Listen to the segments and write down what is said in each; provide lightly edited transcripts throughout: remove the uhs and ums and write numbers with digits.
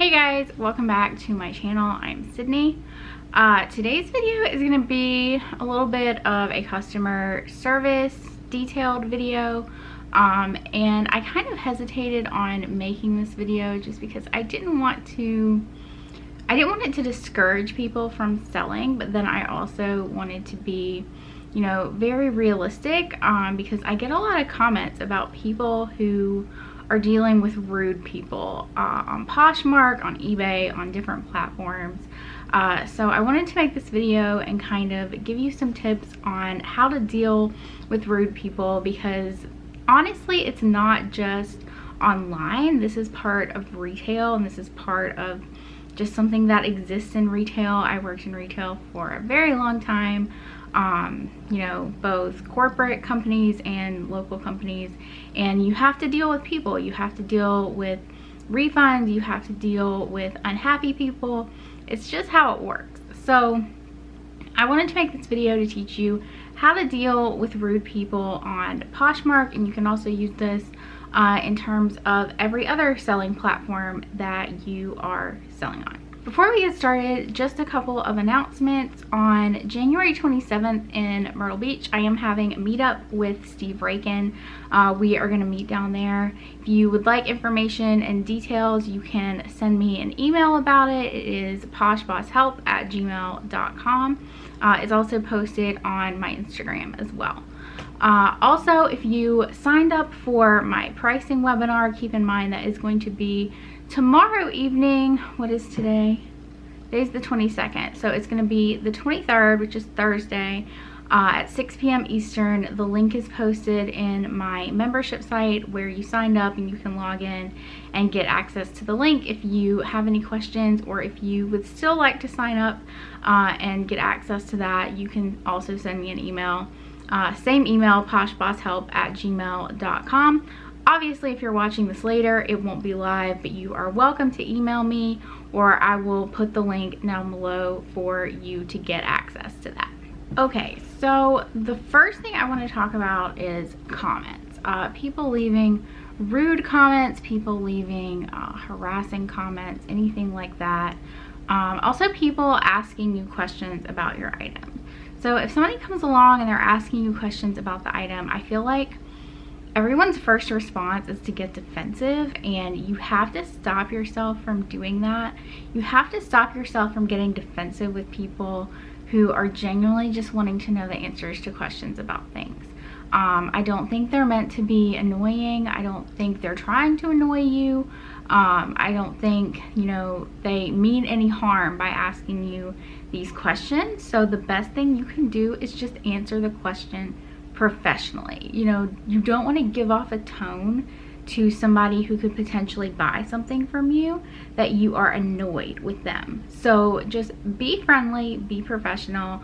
Hey guys, welcome back to my channel. I'm Sydney. Today's video is going to be a little bit of a customer service detailed video, and I kind of hesitated on making this video just because I didn't want it to discourage people from selling, but then I also wanted to be, you know, very realistic, because I get a lot of comments about people who are dealing with rude people on Poshmark, on eBay, on different platforms. So I wanted to make this video and kind of give you some tips on how to deal with rude people, because honestly, it's not just online. This is part of retail, and this is part of just something that exists in retail. I worked in retail for a very long time. You know, both corporate companies and local companies, and you have to deal with people. You have to deal with refunds, you have to deal with unhappy people. It's just how it works. So I wanted to make this video to teach you how to deal with rude people on Poshmark, and you can also use this in terms of every other selling platform that you are selling on. Before we get started, just a couple of announcements. On January 27th in Myrtle Beach, I am having a meetup with Steve Rakin. We are going to meet down there. If you would like information and details, you can send me an email about it. It is poshbosshelp@gmail.com. It's also posted on my Instagram as well. Also, if you signed up for my pricing webinar, keep in mind that is going to be tomorrow evening. What is today? Today's the 22nd, so it's going to be the 23rd, which is Thursday, at 6 p.m. Eastern. The link is posted in my membership site where you signed up, and you can log in and get access to the link. If you have any questions, or if you would still like to sign up and get access to that, you can also send me an email. Same email, poshbosshelp@gmail.com. Obviously, if you're watching this later, it won't be live, but you are welcome to email me, or I will put the link down below for you to get access to that. Okay, so the first thing I want to talk about is comments. People leaving rude comments, people leaving harassing comments, anything like that. Also, people asking you questions about your item. So if somebody comes along and they're asking you questions about the item, I feel like everyone's first response is to get defensive, and you have to stop yourself from doing that. You have to stop yourself from getting defensive with people who are genuinely just wanting to know the answers to questions about things. I don't think they're meant to be annoying. I don't think they're trying to annoy you. I don't think, you know, they mean any harm by asking you these questions. So the best thing you can do is just answer the question professionally. You know, you don't want to give off a tone to somebody who could potentially buy something from you that you are annoyed with them. So just be friendly, be professional,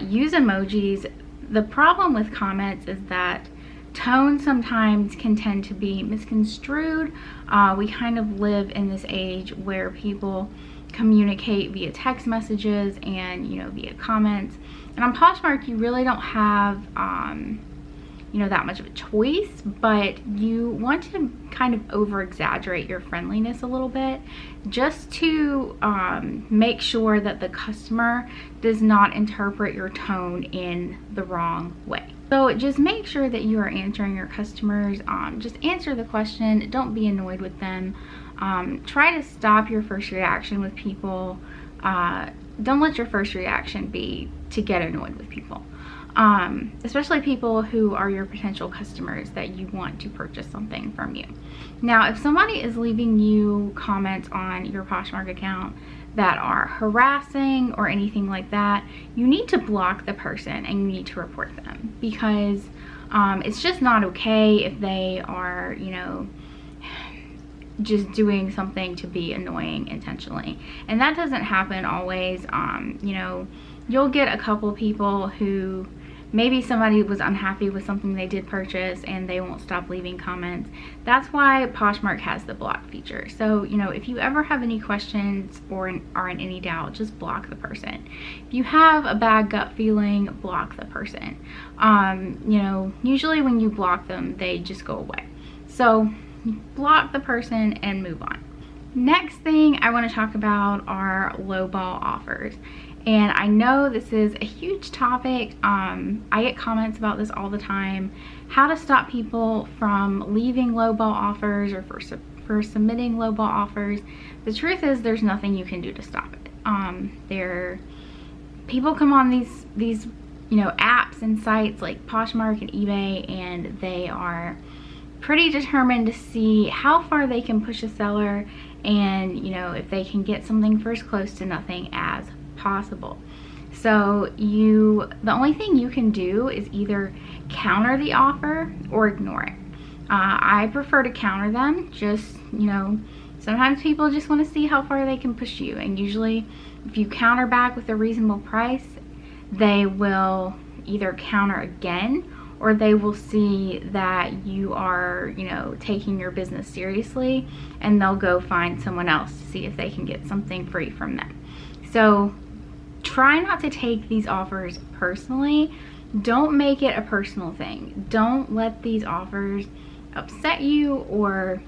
use emojis. The problem with comments is that tone sometimes can tend to be misconstrued. We kind of live in this age where people communicate via text messages and, you know, via comments. And on Poshmark, you really don't have, you know, that much of a choice, but you want to kind of over exaggerate your friendliness a little bit, just to make sure that the customer does not interpret your tone in the wrong way. So just make sure that you are answering your customers. Just answer the question. Don't be annoyed with them. Try to stop your first reaction with people. Don't let your first reaction be to get annoyed with people, especially people who are your potential customers that you want to purchase something from you. Now, if somebody is leaving you comments on your Poshmark account that are harassing or anything like that, you need to block the person and you need to report them, because it's just not okay if they are, you know, just doing something to be annoying intentionally. And that doesn't happen always. You know, you'll get a couple people who maybe somebody was unhappy with something they did purchase and they won't stop leaving comments. That's why Poshmark has the block feature. So, you know, if you ever have any questions or are in any doubt, just block the person. If you have a bad gut feeling, block the person. You know, usually when you block them, they just go away. So block the person and move on. Next thing I want to talk about are lowball offers. And I know this is a huge topic. I get comments about this all the time. How to stop people from leaving lowball offers or for submitting lowball offers. The truth is there's nothing you can do to stop it. People come on these apps and sites like Poshmark and eBay, and they are pretty determined to see how far they can push a seller, and if they can get something for as close to nothing as possible. So the only thing you can do is either counter the offer or ignore it. I prefer to counter them. Just sometimes people just want to see how far they can push you, and usually if you counter back with a reasonable price, they will either counter again, or they will see that you are, taking your business seriously, and they'll go find someone else to see if they can get something free from them. So try not to take these offers personally. Don't make it a personal thing. Don't let these offers upset you or,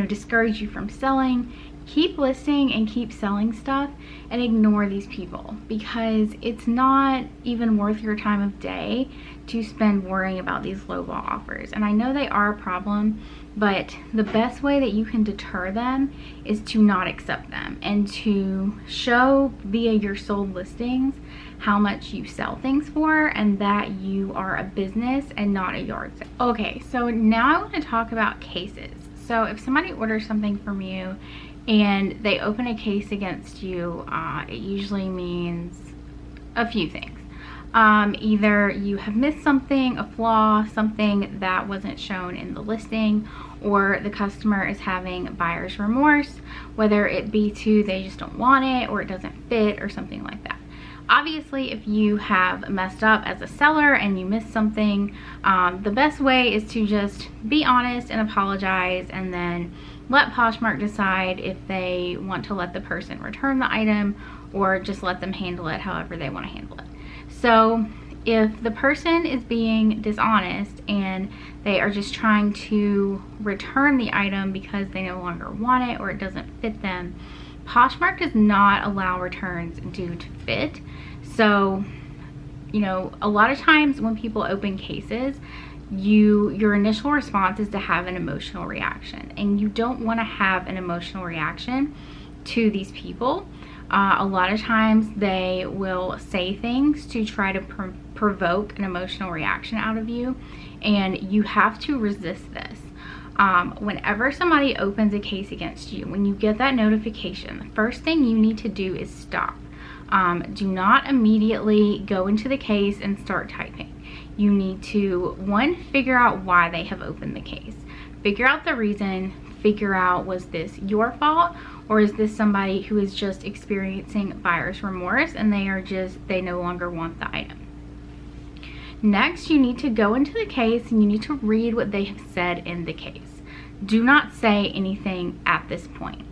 discourage you from selling. Keep listing and keep selling stuff and ignore these people, because it's not even worth your time of day to spend worrying about these lowball offers. And I know they are a problem, but the best way that you can deter them is to not accept them and to show via your sold listings how much you sell things for, and that you are a business and not a yard sale. Okay, so now I want to talk about cases. So if somebody orders something from you and they open a case against you, it usually means a few things. Either you have missed something, a flaw, something that wasn't shown in the listing, or the customer is having buyer's remorse, whether it be they just don't want it, or it doesn't fit, or something like that. Obviously, if you have messed up as a seller and you missed something, the best way is to just be honest and apologize, and then let Poshmark decide if they want to let the person return the item or just let them handle it however they want to handle it. So if the person is being dishonest and they are just trying to return the item because they no longer want it or it doesn't fit them, Poshmark does not allow returns due to fit. So, a lot of times when people open cases, your initial response is to have an emotional reaction, and you don't want to have an emotional reaction to these people. A lot of times they will say things to try to provoke an emotional reaction out of you, and you have to resist this. Whenever somebody opens a case against you, when you get that notification, the first thing you need to do is stop. Do not immediately go into the case and start typing. You need to, one, figure out why they have opened the case. Figure out the reason. Figure out, was this your fault, or is this somebody who is just experiencing buyer's remorse and they no longer want the item. Next, you need to go into the case and you need to read what they have said in the case. Do not say anything at this point.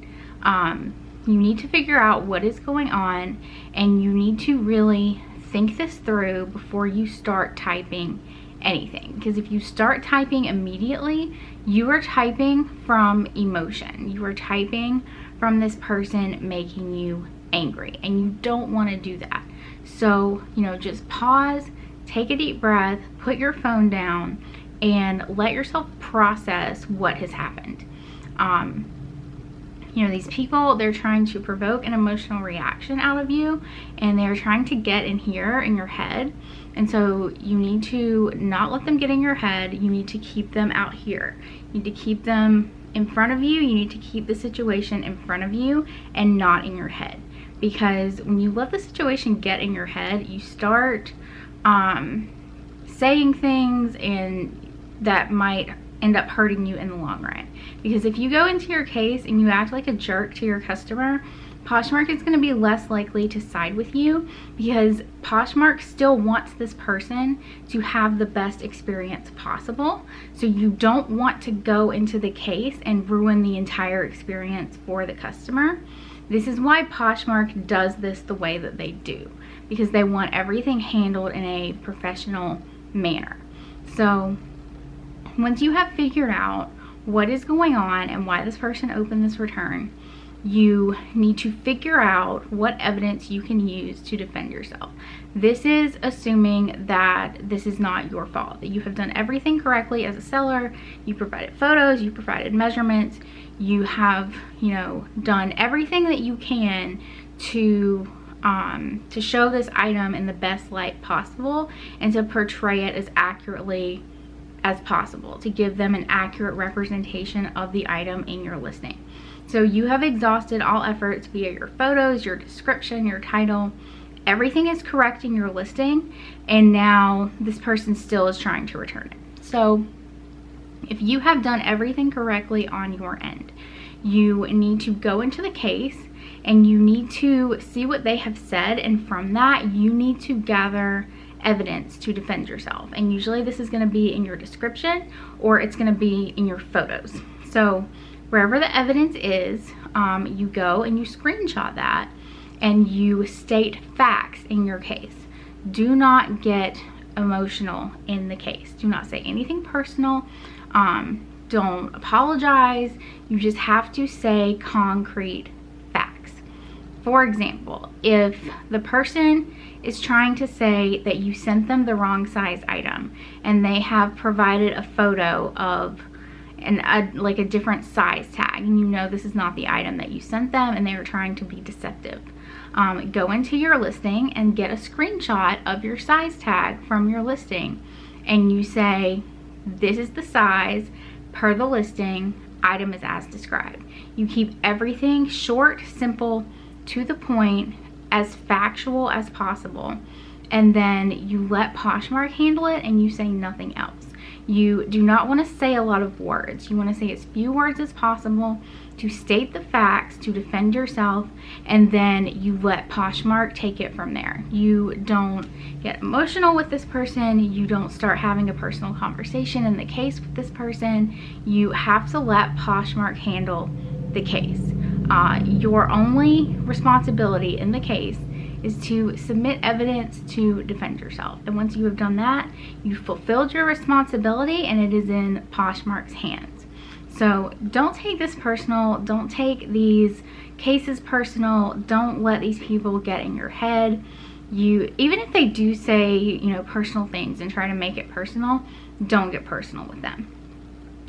You need to figure out what is going on, and you need to really think this through before you start typing anything. Because if you start typing immediately, you are typing from emotion. You are typing from this person making you angry, and you don't want to do that. So, just pause, take a deep breath, put your phone down, and let yourself process what has happened. These people, they're trying to provoke an emotional reaction out of you, and they're trying to get in here in your head. And so you need to not let them get in your head. You need to keep them out here. You need to keep them in front of you. You need to keep the situation in front of you and not in your head. Because when you let the situation get in your head, you start saying things and that might end up hurting you in the long run. Because if you go into your case and you act like a jerk to your customer, Poshmark is going to be less likely to side with you, because Poshmark still wants this person to have the best experience possible. So you don't want to go into the case and ruin the entire experience for the customer. This is why Poshmark does this the way that they do, because they want everything handled in a professional manner. So once you have figured out what is going on and why this person opened this return, you need to figure out what evidence you can use to defend yourself. This is assuming that this is not your fault, that you have done everything correctly as a seller. You provided photos, you provided measurements, you have, you know, done everything that you can to show this item in the best light possible and to portray it as accurately as possible, to give them an accurate representation of the item in your listing. So you have exhausted all efforts via your photos, your description, your title. Everything is correct in your listing, and now this person still is trying to return it. So if you have done everything correctly on your end, you need to go into the case and you need to see what they have said, and from that you need to gather evidence to defend yourself. And usually this is going to be in your description or it's going to be in your photos. So wherever the evidence is, you go and you screenshot that and you state facts in your case. Do not get emotional in the case. Do not say anything personal. Don't apologize. You just have to say concrete facts. For example, if the person is trying to say that you sent them the wrong size item and they have provided a photo of like a different size tag, and you know this is not the item that you sent them and they are trying to be deceptive, go into your listing and get a screenshot of your size tag from your listing, and you say, this is the size per the listing, item is as described. You keep everything short, simple, to the point, as factual as possible, and then you let Poshmark handle it and you say nothing else. You do not want to say a lot of words. You want to say as few words as possible to state the facts, to defend yourself, and then you let Poshmark take it from there. You don't get emotional with this person. You don't start having a personal conversation in the case with this person. You have to let Poshmark handle the case. Your only responsibility in the case is to submit evidence to defend yourself. And once you have done that, you've fulfilled your responsibility and it is in Poshmark's hands. So don't take this personal. Don't take these cases personal. Don't let these people get in your head. Even if they do say, you know, personal things and try to make it personal, don't get personal with them.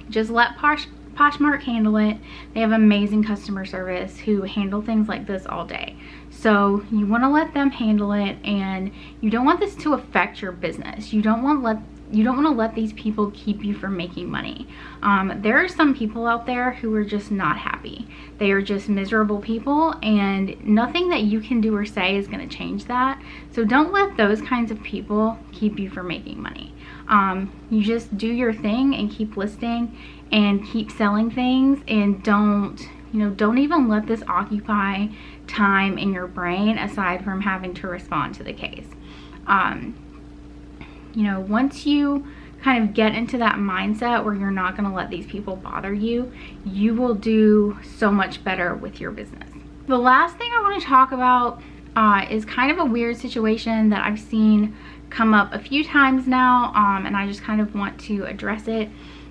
Just let Poshmark handle it. They have amazing customer service who handle things like this all day. So you want to let them handle it, and you don't want this to affect your business. You don't want to let these people keep you from making money. There are some people out there who are just not happy. They are just miserable people, and nothing that you can do or say is going to change that. So don't let those kinds of people keep you from making money. You just do your thing and keep listing and keep selling things, and don't even let this occupy time in your brain aside from having to respond to the case. Once you kind of get into that mindset where you're not going to let these people bother you, you will do so much better with your business. The last thing I want to talk about is kind of a weird situation that I've seen come up a few times now, and I just kind of want to address it.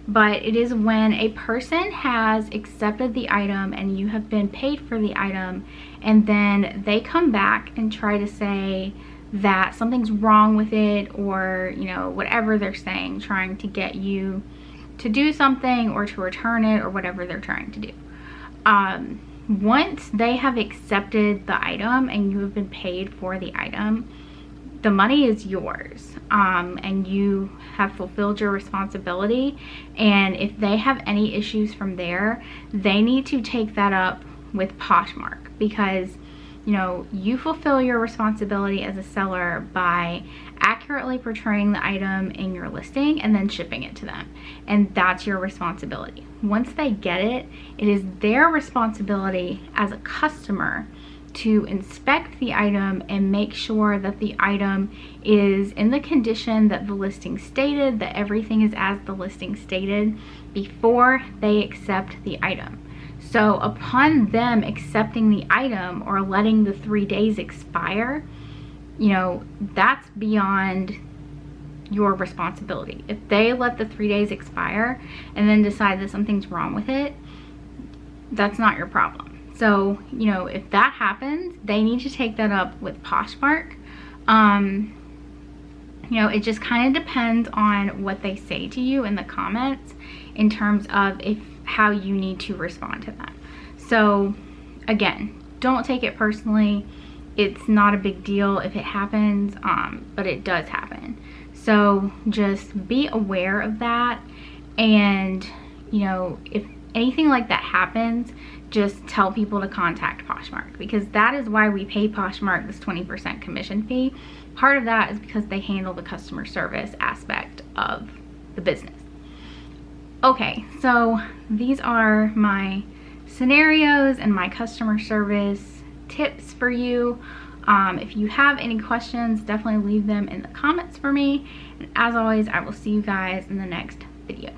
But it is when a person has accepted the item and you have been paid for the item, and then they come back and try to say that something's wrong with it, or whatever they're saying, trying to get you to do something or to return it or whatever they're trying to do. Once they have accepted the item and you have been paid for the item, the money is yours, and you have fulfilled your responsibility. And if they have any issues from there, they need to take that up with Poshmark, because you fulfill your responsibility as a seller by accurately portraying the item in your listing and then shipping it to them, and that's your responsibility. Once they get it, it is their responsibility as a customer to inspect the item and make sure that the item is in the condition that the listing stated, that everything is as the listing stated, before they accept the item. So upon them accepting the item or letting the 3 days expire, that's beyond your responsibility. If they let the 3 days expire and then decide that something's wrong with it, that's not your problem. So, you know, if that happens, they need to take that up with Poshmark. You know, it just kind of depends on what they say to you in the comments in terms of how you need to respond to them. So again, don't take it personally. It's not a big deal if it happens, but it does happen. So just be aware of that. And, you know, if anything like that happens, just tell people to contact Poshmark, because that is why we pay Poshmark this 20% commission fee. Part of that is because they handle the customer service aspect of the business. Okay, so these are my scenarios and my customer service tips for you. If you have any questions, definitely leave them in the comments for me. And as always, I will see you guys in the next video.